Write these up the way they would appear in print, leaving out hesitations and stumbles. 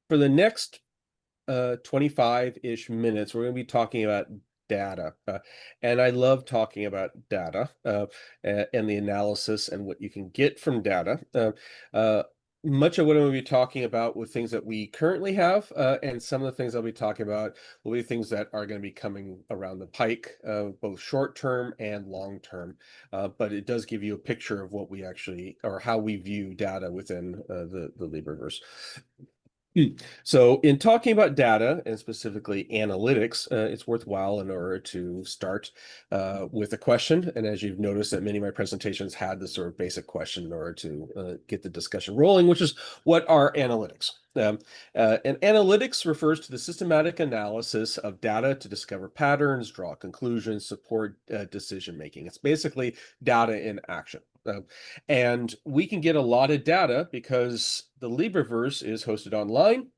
For the next 25-ish minutes, we're going to be talking about data. And I love talking about data and the analysis and what you can get from data. Much of what I'm going to be talking about with things that we currently have, and some of the things I'll be talking about will be things that are going to be coming around the pike, both short term and long term. But it does give you a picture of what we actually, or how we view data within the LibreVerse. So in talking about data and specifically analytics, it's worthwhile in order to start with a question. And as you've noticed that many of my presentations had this sort of basic question in order to get the discussion rolling, which is what are analytics? And analytics refers to the systematic analysis of data to discover patterns, draw conclusions, support decision making. It's basically data in action. And we can get a lot of data because the LibreVerse is hosted online.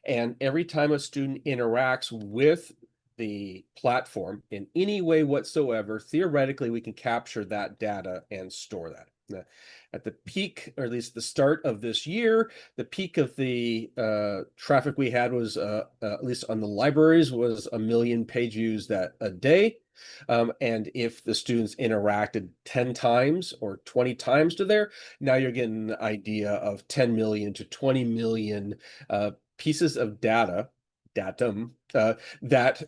And every time a student interacts with the platform in any way whatsoever, theoretically, we can capture that data and store that. At the peak, or at least the start of this year, the peak of the traffic we had was, at least on the libraries, was 1 million page views a day. And if the students interacted 10 times or 20 times to there, now you're getting an idea of 10 million to 20 million pieces of datum that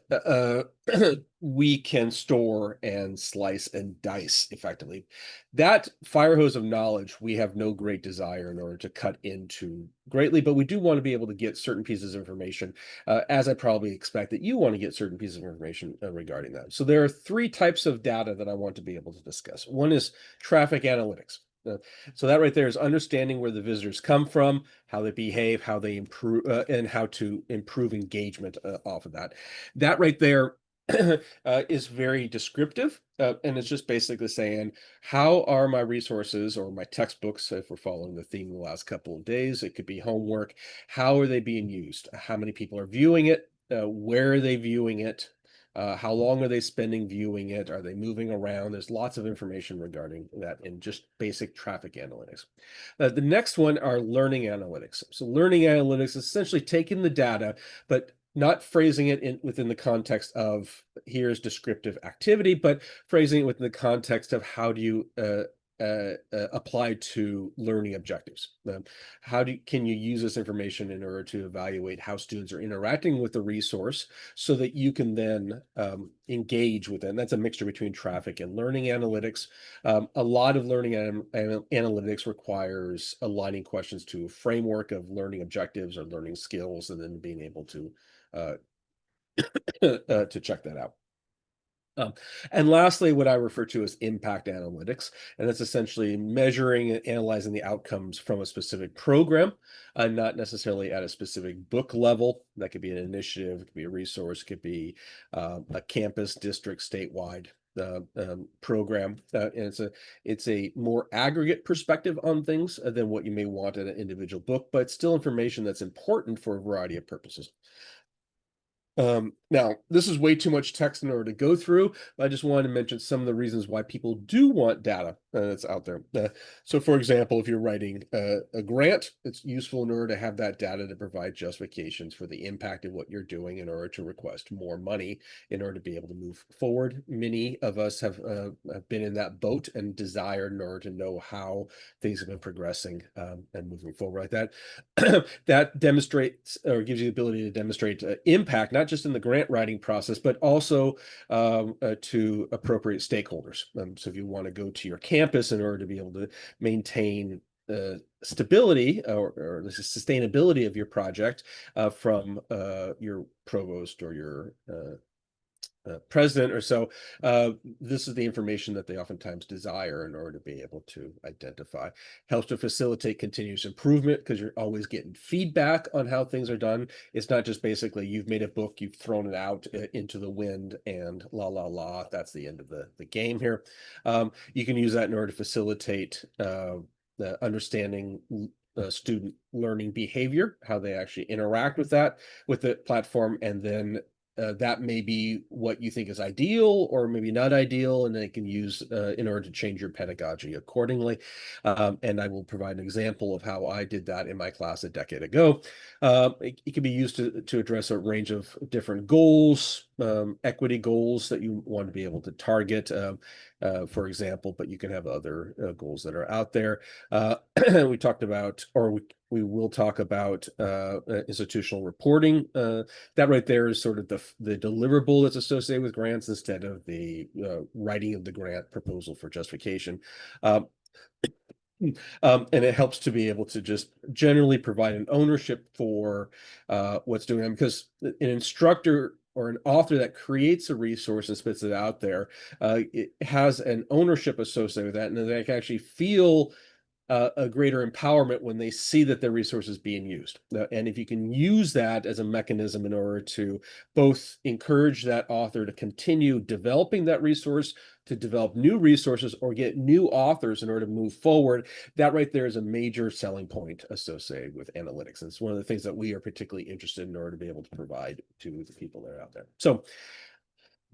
we can store and slice and dice effectively. That fire hose of knowledge, we have no great desire in order to cut into greatly, but we do want to be able to get certain pieces of information, as I probably expect that you want to get certain pieces of information regarding that. So there are 3 types of data that I want to be able to discuss. One is traffic analytics. So that right there is understanding where the visitors come from, how they behave, how they improve, and how to improve engagement off of that. That right there is very descriptive, and it's just basically saying, how are my resources or my textbooks, if we're following the theme of the last couple of days, it could be homework, how are they being used? How many people are viewing it? Where are they viewing it? How long are they spending viewing it? Are they moving around? There's lots of information regarding that in just basic traffic analytics. The next one are learning analytics. So learning analytics is essentially taking the data, but not phrasing it within the context of here's descriptive activity, but phrasing it within the context of how do you apply to learning objectives. Can you use this information in order to evaluate how students are interacting with the resource so that you can then engage with it? And that's a mixture between traffic and learning analytics. A lot of learning analytics requires aligning questions to a framework of learning objectives or learning skills, and then being able to check that out. And lastly, what I refer to as impact analytics, and that's essentially measuring and analyzing the outcomes from a specific program, not necessarily at a specific book level. That could be an initiative, it could be a resource, it could be a campus, district, statewide program. And it's a more aggregate perspective on things than what you may want in an individual book, but still information that's important for a variety of purposes. Now, this is way too much text in order to go through, but I just wanted to mention some of the reasons why people do want data that's out there. So, for example, if you're writing a grant, it's useful in order to have that data to provide justifications for the impact of what you're doing in order to request more money in order to be able to move forward. Many of us have been in that boat and desired in order to know how things have been progressing and moving forward like that. That demonstrates or gives you the ability to demonstrate impact, not just in the grant writing process, but also to appropriate stakeholders. So if you want to go to your campus in order to be able to maintain stability or the sustainability of your project from your provost or your president or so, this is the information that they oftentimes desire in order to be able to identify. Helps to facilitate continuous improvement because you're always getting feedback on how things are done. It's not just basically you've made a book, you've thrown it out into the wind and la la la, that's the end of the game here. You can use that in order to facilitate the understanding student learning behavior, how they actually interact with the platform, and then that may be what you think is ideal or maybe not ideal, and then it can use in order to change your pedagogy accordingly. And I will provide an example of how I did that in my class a decade ago. It can be used to address a range of different goals, equity goals that you want to be able to target, for example, but you can have other goals that are out there. We talked about, or we will talk about institutional reporting. That right there is sort of the deliverable that's associated with grants instead of the writing of the grant proposal for justification. And it helps to be able to just generally provide an ownership for what's doing it, because an instructor or an author that creates a resource and spits it out there, it has an ownership associated with that, and they can actually feel a greater empowerment when they see that their resource is being used. And if you can use that as a mechanism in order to both encourage that author to continue developing that resource, to develop new resources, or get new authors in order to move forward, that right there is a major selling point associated with analytics. And it's one of the things that we are particularly interested in order to be able to provide to the people that are out there. So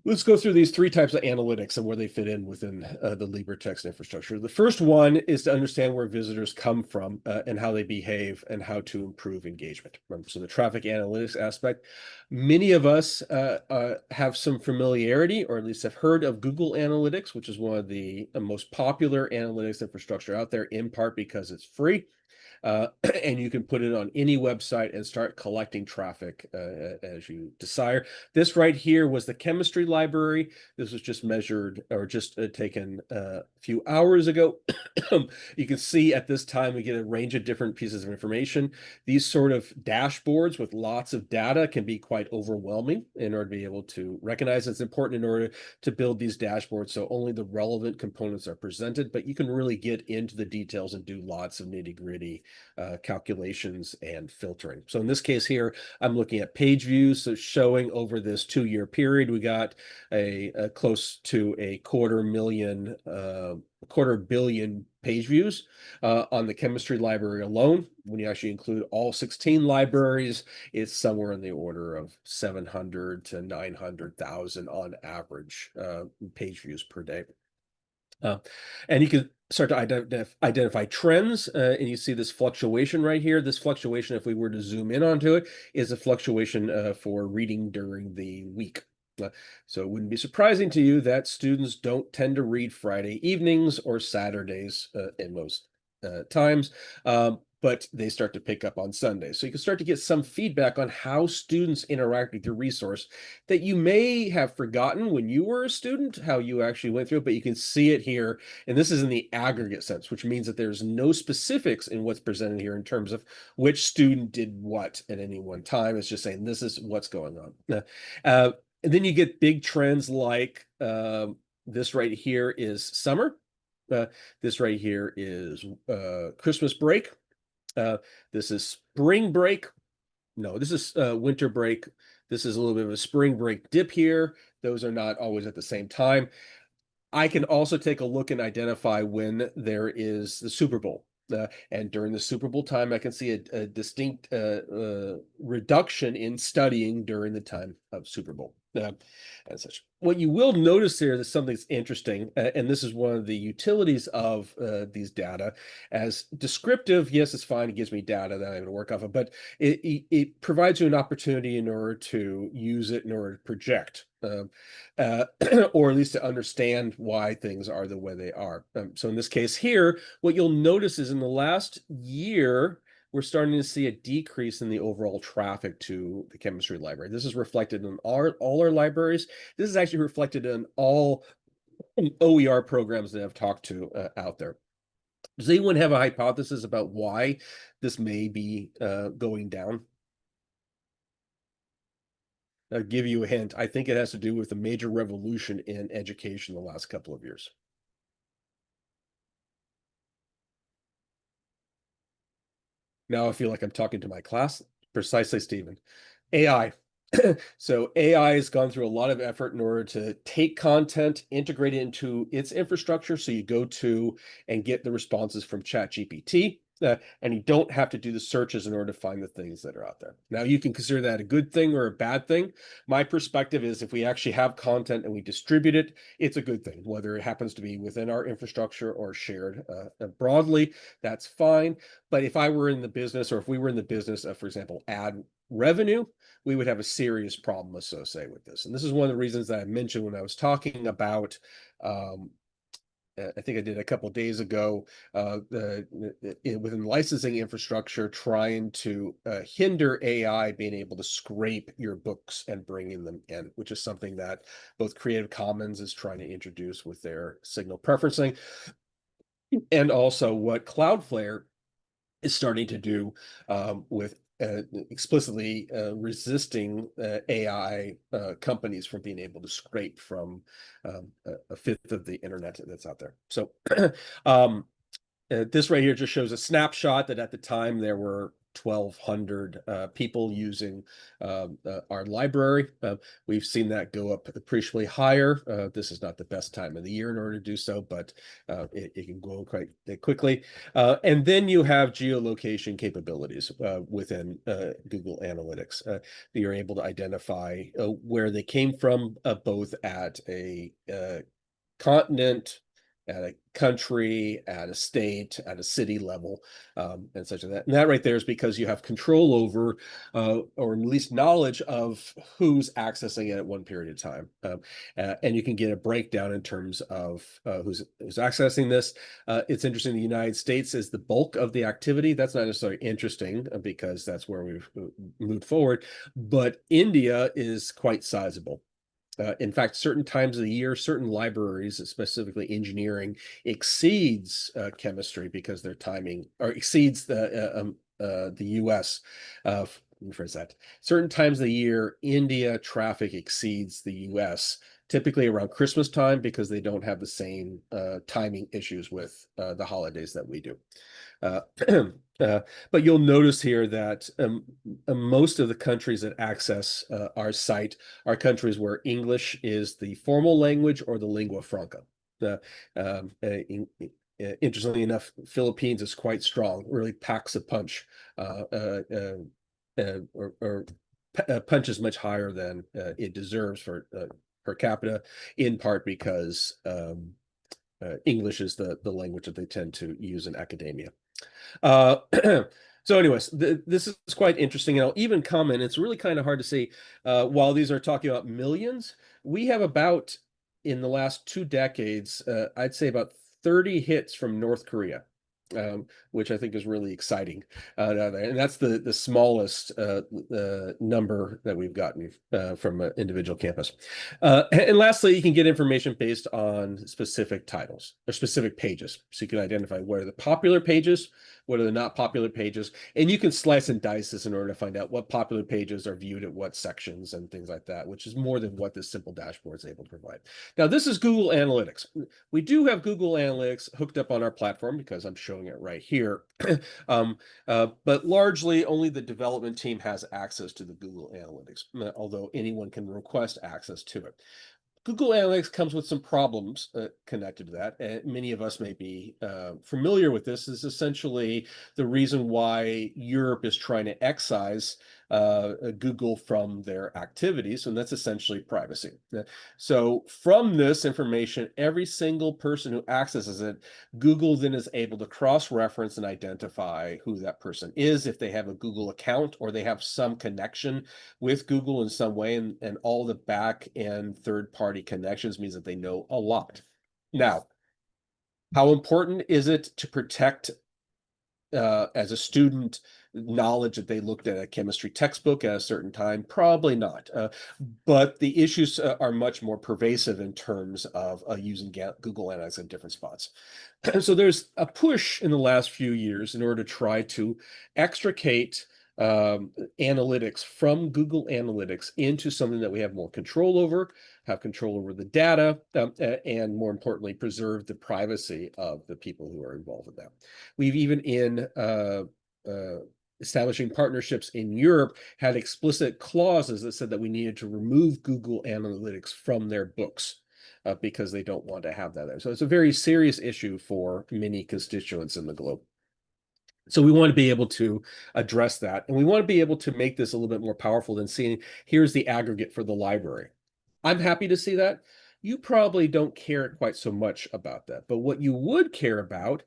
let's go through these three types of analytics and where they fit in within the LibreText infrastructure. The first one is to understand where visitors come from and how they behave and how to improve engagement. So the traffic analytics aspect, many of us have some familiarity, or at least have heard of Google Analytics, which is one of the most popular analytics infrastructure out there, in part because it's free. And you can put it on any website and start collecting traffic as you desire. This right here was the chemistry library. This was just measured, or just taken a few hours ago. You can see at this time we get a range of different pieces of information. These sort of dashboards with lots of data can be quite overwhelming in order to be able to recognize. It's important in order to build these dashboards so only the relevant components are presented, but you can really get into the details and do lots of nitty-gritty calculations and filtering. So in this case here, I'm looking at page views. So showing over this 2-year period, we got a close to a quarter billion page views on the chemistry library alone. When you actually include all 16 libraries, it's somewhere in the order of 700 to 900,000 on average page views per day. And you can start to identify trends, and you see this fluctuation right here. This fluctuation, if we were to zoom in onto it, is a fluctuation for reading during the week. So it wouldn't be surprising to you that students don't tend to read Friday evenings or Saturdays in most times. But they start to pick up on Sundays. So you can start to get some feedback on how students interact with your resource that you may have forgotten when you were a student, how you actually went through it, but you can see it here. And this is in the aggregate sense, which means that there's no specifics in what's presented here in terms of which student did what at any one time. It's just saying this is what's going on. And then you get big trends like this right here is summer. This right here is Christmas break. This is spring break. No, this is winter break. This is a little bit of a spring break dip here. Those are not always at the same time. I can also take a look and identify when there is the Super Bowl. And during the Super Bowl time, I can see a distinct reduction in studying during the time of Super Bowl and such. What you will notice here is something's interesting, and this is one of the utilities of these data. As descriptive, yes, it's fine. It gives me data that I'm going to work off of, but it provides you an opportunity in order to use it in order to project. Or at least to understand why things are the way they are. So in this case here, what you'll notice is in the last year, we're starting to see a decrease in the overall traffic to the chemistry library. This is reflected in all our libraries. This is actually reflected in all OER programs that I've talked to out there. Does anyone have a hypothesis about why this may be going down? I'll give you a hint. I think it has to do with a major revolution in education the last couple of years. Now I feel like I'm talking to my class. Precisely, Stephen. AI. So AI has gone through a lot of effort in order to take content, integrate it into its infrastructure. So you go to and get the responses from ChatGPT. and you don't have to do the searches in order to find the things that are out there. Now, you can consider that a good thing or a bad thing. My perspective is if we actually have content and we distribute it, it's a good thing, whether it happens to be within our infrastructure or shared broadly, that's fine. But if I were in the business, or if we were in the business of, for example, ad revenue, we would have a serious problem associated with this. And this is one of the reasons that I mentioned when I was talking about I think I did a couple of days ago, within licensing infrastructure, trying to hinder AI being able to scrape your books and bringing them in, which is something that both Creative Commons is trying to introduce with their signal preferencing, and also what Cloudflare is starting to do with explicitly resisting AI companies from being able to scrape from a fifth of the internet that's out there. So this right here just shows a snapshot that at the time there were 1,200 people using our library. We've seen that go up appreciably higher. This is not the best time of the year in order to do so, but it can go quite quickly. And then you have geolocation capabilities within Google Analytics. You're able to identify where they came from, both at a continent, at a country, at a state, at a city level, and such as that. And that right there is because you have control over, or at least knowledge of who's accessing it at one period of time. And you can get a breakdown in terms of who's accessing this. It's interesting, the United States is the bulk of the activity. That's not necessarily interesting because that's where we've moved forward, but India is quite sizable. In fact, certain times of the year, certain libraries, specifically engineering, exceeds chemistry because their timing, or exceeds the U.S. Rephrase that. Certain times of the year, India traffic exceeds the U.S. typically around Christmas time because they don't have the same timing issues with the holidays that we do. But you'll notice here that most of the countries that access our site are countries where English is the formal language or the lingua franca. Interestingly enough, Philippines is quite strong, really packs a punch, or punches much higher than it deserves for per capita, in part because English is the language that they tend to use in academia. So anyways, this is quite interesting. And I'll even comment, it's really kind of hard to see, while these are talking about millions, we have about, in the last 2 decades, I'd say about 30 hits from North Korea. Which I think is really exciting. And that's the smallest number that we've gotten from an individual campus. And lastly, you can get information based on specific titles or specific pages. So you can identify what are the popular pages, what are the not popular pages, and you can slice and dice this in order to find out what popular pages are viewed at what sections and things like that, which is more than what this simple dashboard is able to provide. Now, this is Google Analytics. We do have Google Analytics hooked up on our platform because I'm showing it right here. But largely only the development team has access to the Google Analytics, although anyone can request access to it. Google Analytics comes with some problems connected to that. And many of us may be familiar with this. Is essentially the reason why Europe is trying to excise Google from their activities, and that's essentially privacy. So from this information, every single person who accesses it, Google then is able to cross-reference and identify who that person is, if they have a Google account or they have some connection with Google in some way, and all the back end third-party connections means that they know a lot. Now, how important is it to protect as a student knowledge that they looked at a chemistry textbook at a certain time? Probably not. But the issues are much more pervasive in terms of using Google Analytics in different spots. So there's a push in the last few years in order to try to extricate analytics from Google Analytics into something that we have more control over, have control over the data, and more importantly, preserve the privacy of the people who are involved with that. We've even in establishing partnerships in Europe had explicit clauses that said that we needed to remove Google Analytics from their books because they don't want to have that there. So it's a very serious issue for many constituents in the globe. So we want to be able to address that. And we want to be able to make this a little bit more powerful than seeing, here's the aggregate for the library. I'm happy to see that. You probably don't care quite so much about that. But what you would care about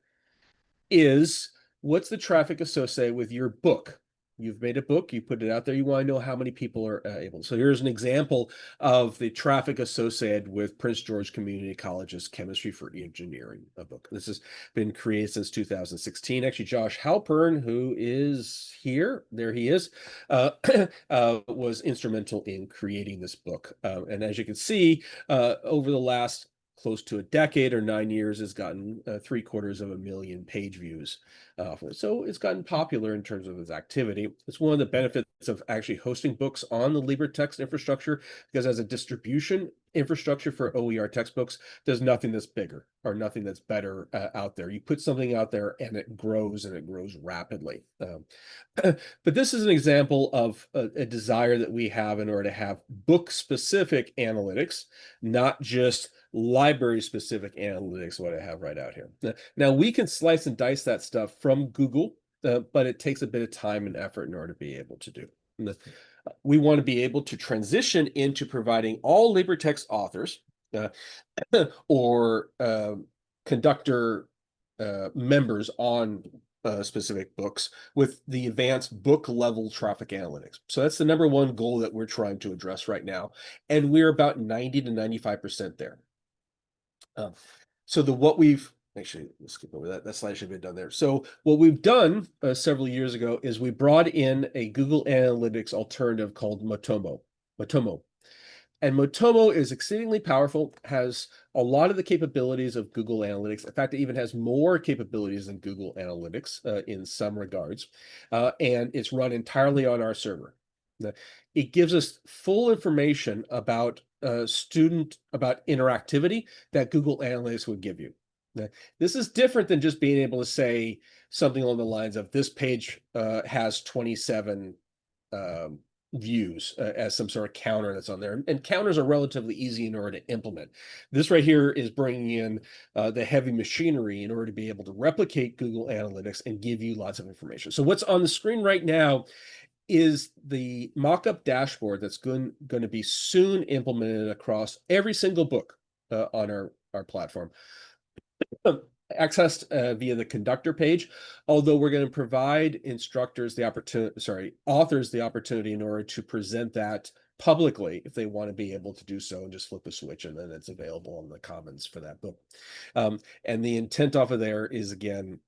is, what's the traffic associated with your book? You've made a book, you put it out there, you want to know how many people are able. So here's an example of the traffic associated with Prince George Community College's Chemistry for Engineering book. This has been created since 2016. Actually, Josh Halpern, who is here, there he is, was instrumental in creating this book. And as you can see, over the last close to a decade or 9 years, has gotten 750,000 page views. So it's gotten popular in terms of its activity. It's one of the benefits of actually hosting books on the LibreText infrastructure, because as a distribution infrastructure for OER textbooks, there's nothing that's bigger or nothing that's better out there. You put something out there and it grows rapidly. But this is an example of a desire that we have in order to have book-specific analytics, not just library-specific analytics, what I have right out here. Now, we can slice and dice that stuff from Google, but it takes a bit of time and effort in order to be able to do. We want to be able to transition into providing all LibreText authors or conductor members on specific books with the advanced book level traffic analytics. So that's the number one goal that we're trying to address right now. And we're about 90 to 95% there. So what we've actually, let's skip over that. That slide should have been done there. So what we've done several years ago is we brought in a Google Analytics alternative called Motomo. And Motomo is exceedingly powerful, has a lot of the capabilities of Google Analytics. In fact, it even has more capabilities than Google Analytics in some regards. And it's run entirely on our server. It gives us full information about about interactivity that Google Analytics would give you. This is different than just being able to say something along the lines of, this page has 27 views as some sort of counter that's on there. And counters are relatively easy in order to implement. This right here is bringing in the heavy machinery in order to be able to replicate Google Analytics and give you lots of information. So what's on the screen right now is the mock-up dashboard that's going to be soon implemented across every single book on our platform. Accessed via the conductor page, although we're going to provide instructors the opportunity, authors the opportunity in order to present that publicly if they want to be able to do so, and just flip a switch and then it's available on the commons for that book. And the intent off of there is, again,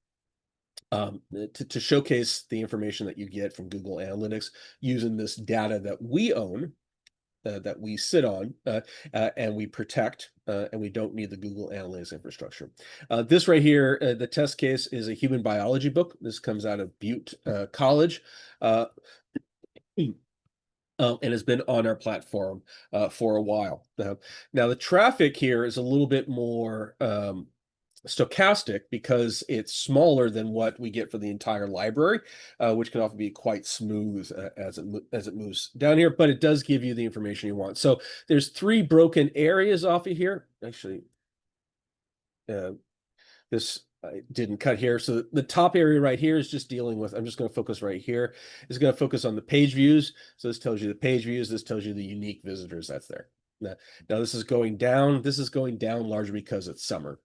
to showcase the information that you get from Google Analytics using this data that we own, that we sit on and we protect, and we don't need the Google Analytics infrastructure. This right here, the test case, is a human biology book. This comes out of Butte College. And has been on our platform for a while. Now, the traffic here is a little bit more stochastic because it's smaller than what we get for the entire library, which can often be quite smooth as it moves down here, but it does give you the information you want. So there's 3 broken areas off of here. Actually, this I didn't cut here. So the top area right here is just dealing with, I'm just going to focus right here. It's going to focus on the page views. So this tells you the page views. This tells you the unique visitors that's there. Now this is going down. This is going down largely because it's summer.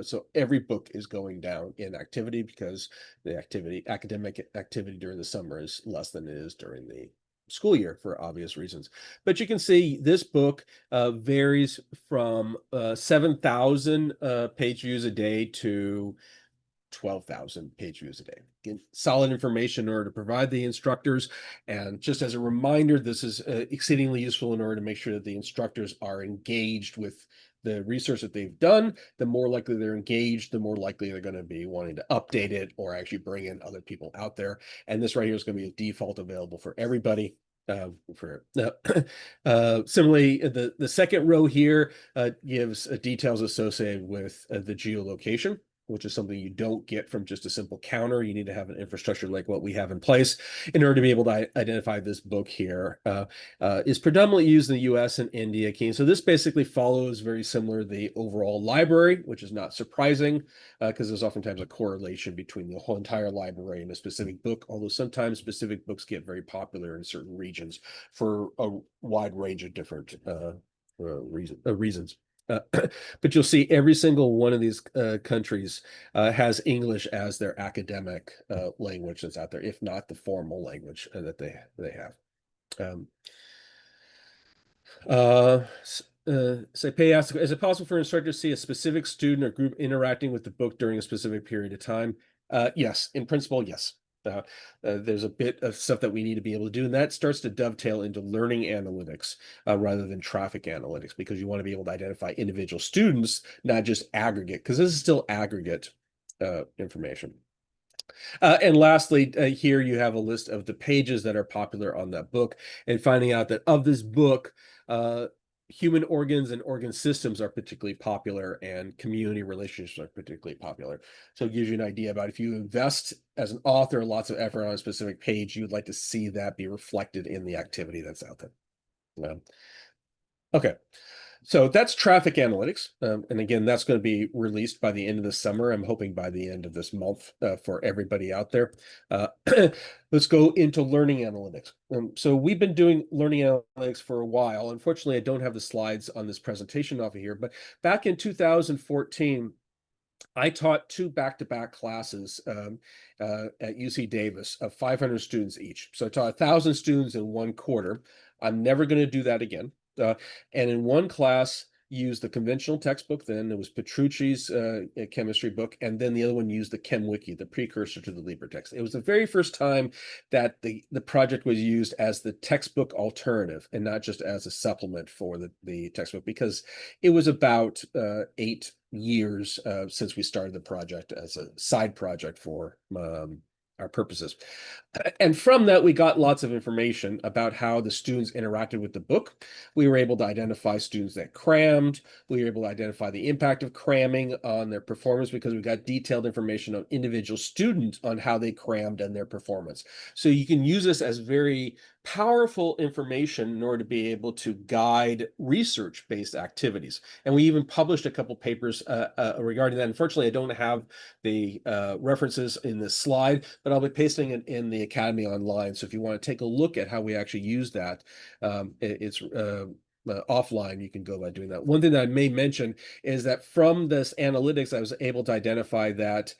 So every book is going down in activity because the academic activity during the summer is less than it is during the school year for obvious reasons. But you can see this book varies from 7,000 page views a day to 12,000 page views a day. Again, solid information in order to provide the instructors. And just as a reminder, this is exceedingly useful in order to make sure that the instructors are engaged with the research that they've done. The more likely they're engaged, the more likely they're going to be wanting to update it or actually bring in other people out there. And this right here is going to be a default available for everybody. Similarly, the second row here gives details associated with the geolocation. which is something you don't get from just a simple counter. You need to have an infrastructure like what we have in place in order to be able to identify this book here. Is predominantly used in the US and India. So this basically follows very similar the overall library, which is not surprising because there's oftentimes a correlation between the whole entire library and a specific book, although sometimes specific books get very popular in certain regions for a wide range of different reasons. But you'll see every single one of these countries has English as their academic language that's out there, if not the formal language that they have. Say, Pei asked, is it possible for an instructor to see a specific student or group interacting with the book during a specific period of time? Yes, in principle, yes. There's a bit of stuff that we need to be able to do, and that starts to dovetail into learning analytics rather than traffic analytics, because you want to be able to identify individual students, not just aggregate, because this is still aggregate information. And lastly, here you have a list of the pages that are popular on that book, and finding out that of this book, human organs and organ systems are particularly popular, and community relationships are particularly popular. So it gives you an idea about if you invest as an author lots of effort on a specific page, you would like to see that be reflected in the activity that's out there. Okay. So that's traffic analytics. And again, that's going to be released by the end of the summer. I'm hoping by the end of this month for everybody out there. Let's go into learning analytics. So we've been doing learning analytics for a while. Unfortunately, I don't have the slides on this presentation off of here, but back in 2014, I taught 2 back-to-back classes at UC Davis of 500 students each. So I taught 1,000 students in 1 quarter. I'm never going to do that again. And in one class, used the conventional textbook. Then it was Petrucci's chemistry book, and then the other one used the ChemWiki, the precursor to the LibreText. It was the very first time that the project was used as the textbook alternative and not just as a supplement for the textbook, because it was about 8 years since we started the project as a side project for our purposes. And from that, we got lots of information about how the students interacted with the book. We were able to identify students that crammed. We were able to identify the impact of cramming on their performance, because we got detailed information on individual students on how they crammed and their performance. So you can use this as very powerful information in order to be able to guide research-based activities. And we even published a couple papers regarding that. Unfortunately, I don't have the references in this slide, but I'll be pasting it in the Academy online. So if you want to take a look at how we actually use that, it's offline, you can go by doing that. One thing that I may mention is that from this analytics, I was able to identify that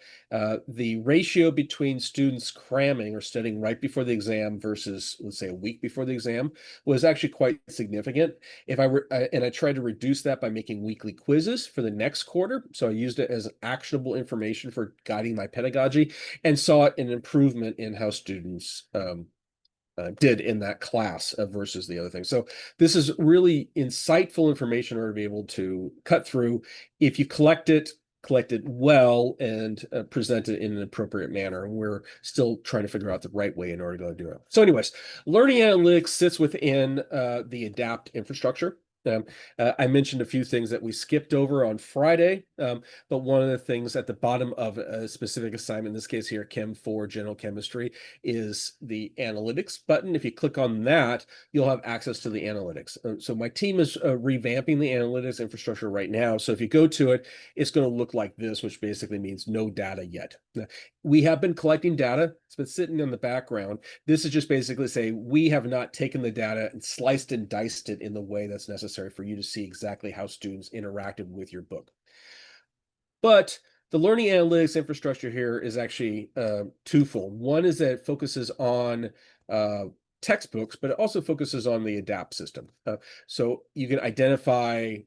the ratio between students cramming or studying right before the exam versus, let's say, a week before the exam was actually quite significant. If I were, and I tried to reduce that by making weekly quizzes for the next quarter. So I used it as actionable information for guiding my pedagogy, and saw an improvement in how students did in that class versus the other thing. So this is really insightful information in order to be able to cut through. If you collect it well, and present it in an appropriate manner. And we're still trying to figure out the right way in order to go do it. So anyways, learning analytics sits within the ADAPT infrastructure. I mentioned a few things that we skipped over on Friday, but one of the things at the bottom of a specific assignment, in this case here, Chem 4 General Chemistry, is the analytics button. If you click on that, you'll have access to the analytics. So my team is revamping the analytics infrastructure right now. So if you go to it, it's going to look like this, which basically means no data yet. We have been collecting data. It's been sitting in the background. This is just basically saying we have not taken the data and sliced and diced it in the way that's necessary for you to see exactly how students interacted with your book. But the learning analytics infrastructure here is actually twofold. One is that it focuses on textbooks, but it also focuses on the ADAPT system. So you can identify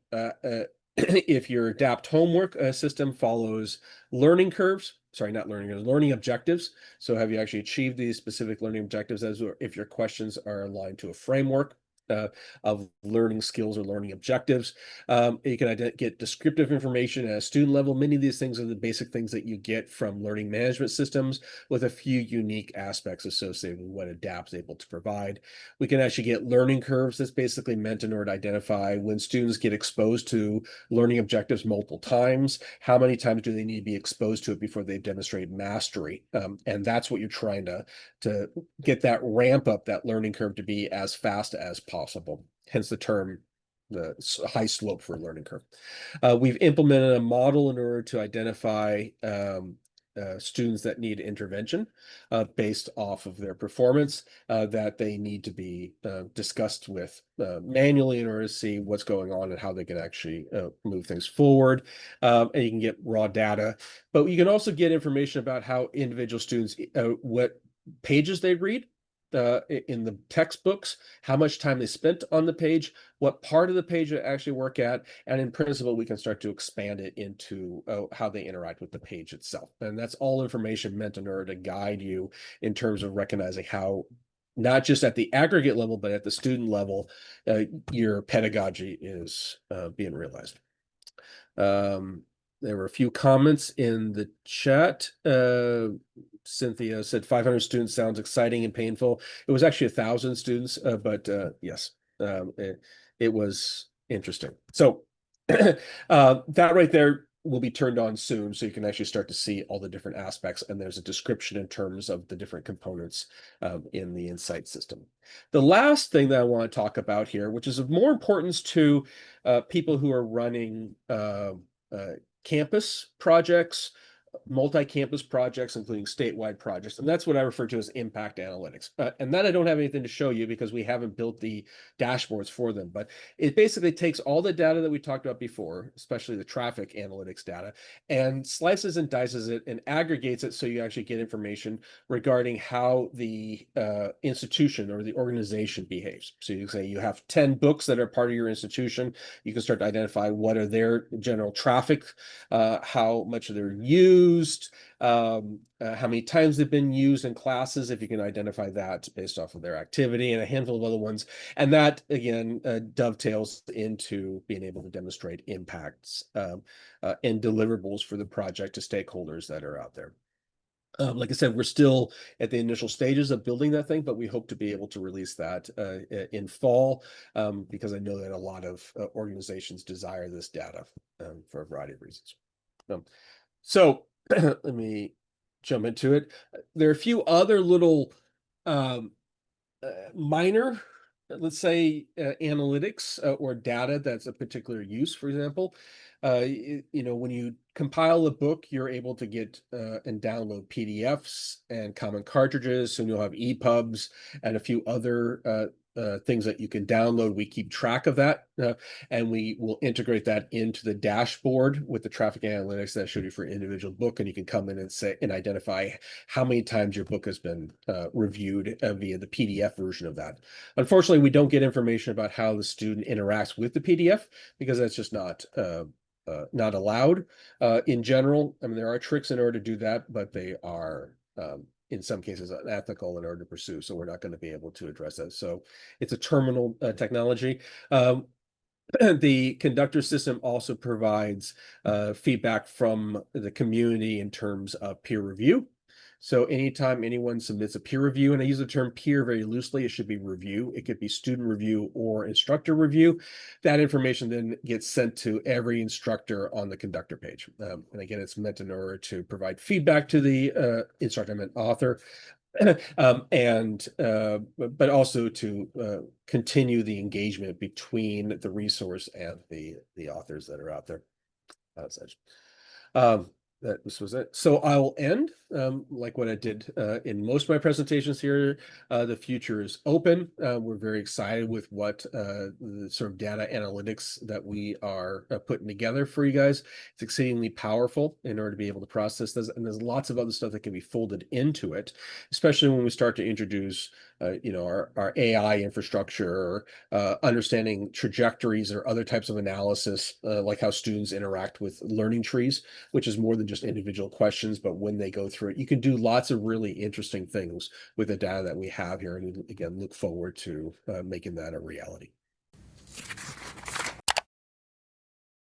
if your ADAPT homework system follows learning curves, sorry, not learning curves, learning objectives. So have you actually achieved these specific learning objectives, as if your questions are aligned to a framework? of learning skills or learning objectives. You can get descriptive information at a student level. Many of these things are the basic things that you get from learning management systems, with a few unique aspects associated with what ADAPT is able to provide. We can actually get learning curves. That's basically meant in order to identify when students get exposed to learning objectives multiple times, how many times do they need to be exposed to it before they demonstrate mastery. And that's what you're trying to get that ramp up, that learning curve, to be as fast as possible. Hence the term, the high slope for learning curve. We've implemented a model in order to identify students that need intervention based off of their performance, that they need to be discussed with manually in order to see what's going on and how they can actually move things forward. And you can get raw data, but you can also get information about how individual students, what pages they read in the textbooks, how much time they spent on the page, what part of the page they actually work at, and in principle, we can start to expand it into how they interact with the page itself. And that's all information meant in order to guide you in terms of recognizing how, not just at the aggregate level, but at the student level, your pedagogy is being realized. There were a few comments in the chat. Cynthia said 500 students sounds exciting and painful. It was actually 1,000 students, but yes, it was interesting. So that right there will be turned on soon, so you can actually start to see all the different aspects, and there's a description in terms of the different components in the Insight system. The last thing that I want to talk about here, which is of more importance to people who are running campus projects, multi-campus projects, including statewide projects. And that's what I refer to as impact analytics. And that I don't have anything to show you because we haven't built the dashboards for them. But it basically takes all the data that we talked about before, especially the traffic analytics data, and slices and dices it and aggregates it so you actually get information regarding how the institution or the organization behaves. So you say you have 10 books that are part of your institution. You can start to identify what are their general traffic, how much they're used, how many times they've been used in classes, if you can identify that based off of their activity, and a handful of other ones. And that, again, dovetails into being able to demonstrate impacts and deliverables for the project to stakeholders that are out there. Like I said, we're still at the initial stages of building that thing, but we hope to be able to release that in fall, because I know that a lot of organizations desire this data for a variety of reasons. So let me jump into it. There are a few other little minor, let's say, analytics or data that's a particular use. For example, when you compile a book, you're able to get and download PDFs and common cartridges. Soon you'll have EPUBs and a few other things that you can download. We keep track of that, and we will integrate that into the dashboard with the traffic analytics that I showed you for individual book, and you can come in and say and identify how many times your book has been reviewed via the PDF version of that. Unfortunately, we don't get information about how the student interacts with the PDF because that's just not allowed in general. I mean, there are tricks in order to do that, but they are in some cases unethical in order to pursue. So we're not going to be able to address that. So it's a terminal technology. The conductor system also provides feedback from the community in terms of peer review. So anytime anyone submits a peer review, and I use the term peer very loosely, it should be review. It could be student review or instructor review. That information then gets sent to every instructor on the conductor page. And again, it's meant in order to provide feedback to the instructor and author, but also to continue the engagement between the resource and the authors that are out there. This was it. So I will end like what I did in most of my presentations here. The future is open. We're very excited with what the sort of data analytics that we are putting together for you guys. It's exceedingly powerful in order to be able to process this, and there's lots of other stuff that can be folded into it, especially when we start to introduce our AI infrastructure, or understanding trajectories or other types of analysis, like how students interact with learning trees, which is more than just individual questions, but when they go through for it. You can do lots of really interesting things with the data that we have here, and we, again, look forward to making that a reality.